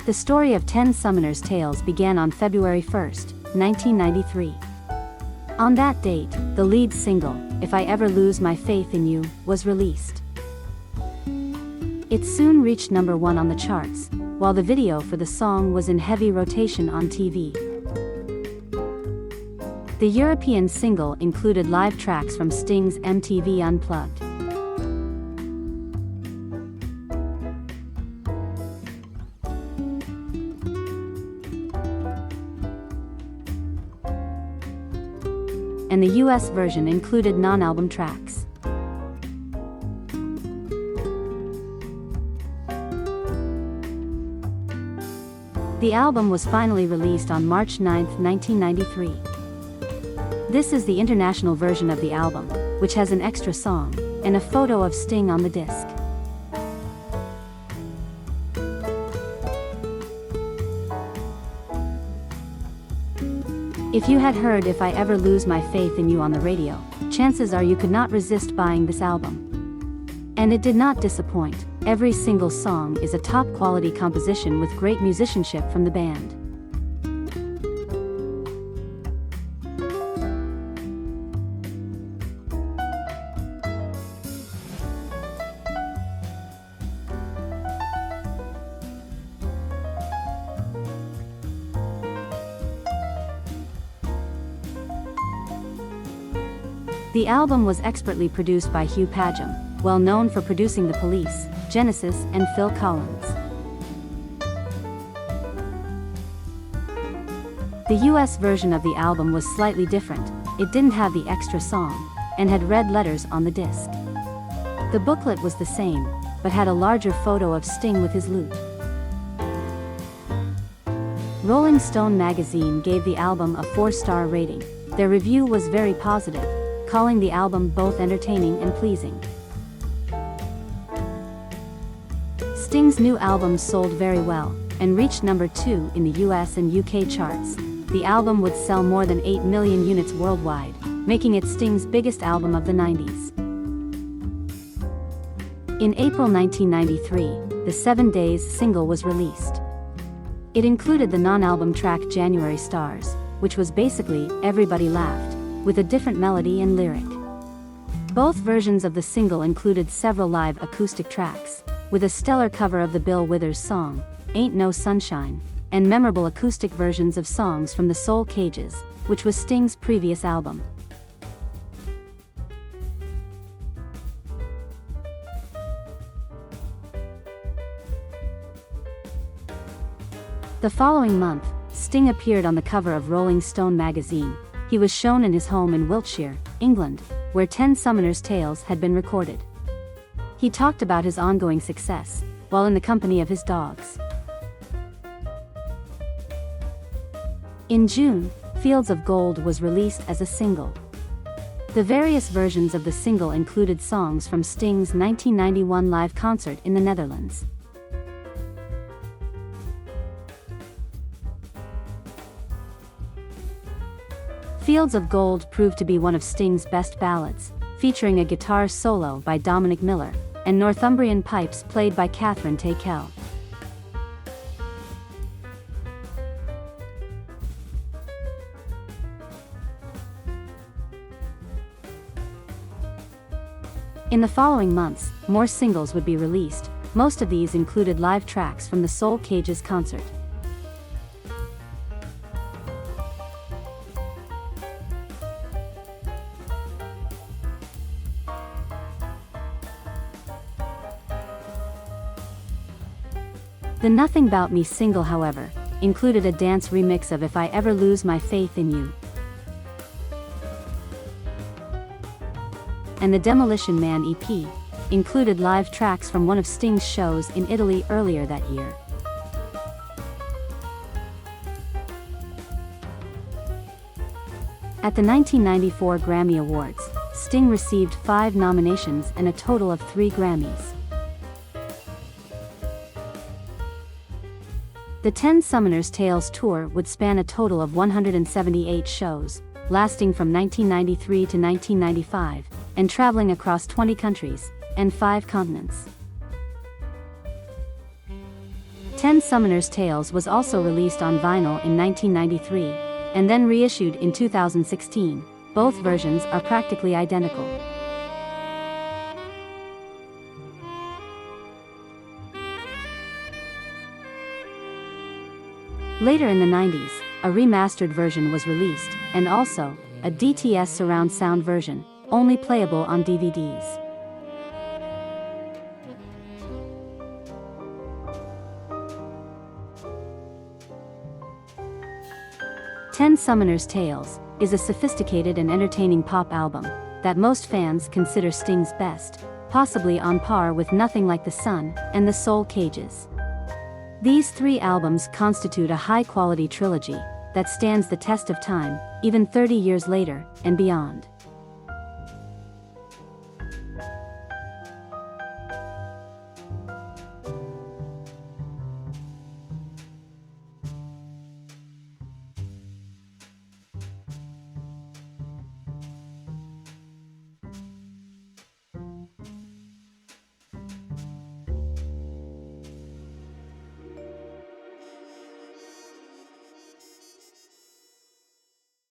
The story of 10 Summoners' Tales began on February 1, 1993. On that date, the lead single, If I Ever Lose My Faith in You, was released. It soon reached number 1 on the charts, while the video for the song was in heavy rotation on TV. The European single included live tracks from Sting's MTV Unplugged. And the US version included non-album tracks. The album was finally released on March 9, 1993. This is the international version of the album, which has an extra song, and a photo of Sting on the disc. If you had heard If I Ever Lose My Faith in You on the radio, chances are you could not resist buying this album. And it did not disappoint. Every single song is a top-quality composition with great musicianship from the band. The album was expertly produced by Hugh Padgham, well known for producing The Police, Genesis, and Phil Collins. The US version of the album was slightly different. It didn't have the extra song, and had red letters on the disc. The booklet was the same, but had a larger photo of Sting with his lute. Rolling Stone magazine gave the album a 4-star rating. Their review was very positive, calling the album both entertaining and pleasing. Sting's new album sold very well, and reached number 2 in the US and UK charts. The album would sell more than 8 million units worldwide, making it Sting's biggest album of the 90s. In April 1993, the 7 Days single was released. It included the non-album track January Stars, which was basically Everybody Laughed, with a different melody and lyric. Both versions of the single included several live acoustic tracks, with a stellar cover of the Bill Withers song, Ain't No Sunshine, and memorable acoustic versions of songs from the Soul Cages, which was Sting's previous album. The following month, Sting appeared on the cover of Rolling Stone magazine. He was shown in his home in Wiltshire, England, where 10 Summoners' Tales had been recorded. He talked about his ongoing success, while in the company of his dogs. In June, Fields of Gold was released as a single. The various versions of the single included songs from Sting's 1991 live concert in the Netherlands. Fields of Gold proved to be one of Sting's best ballads, featuring a guitar solo by Dominic Miller, and Northumbrian pipes played by Catherine Tay-Kell. In the following months, more singles would be released. Most of these included live tracks from the Soul Cages concert. The Nothing Bout Me single, however, included a dance remix of If I Ever Lose My Faith in You. And the Demolition Man EP included live tracks from one of Sting's shows in Italy earlier that year. At the 1994 Grammy Awards, Sting received 5 nominations and a total of 3 Grammys. The 10 Summoners' Tales tour would span a total of 178 shows, lasting from 1993 to 1995, and traveling across 20 countries and 5 continents. 10 Summoner's Tales was also released on vinyl in 1993, and then reissued in 2016. Both versions are practically identical. Later in the 90s, a remastered version was released, and also a DTS surround sound version, only playable on DVDs. Ten Summoner's Tales is a sophisticated and entertaining pop album that most fans consider Sting's best, possibly on par with Nothing Like the Sun and The Soul Cages. These 3 albums constitute a high-quality trilogy that stands the test of time, even 30 years later and beyond.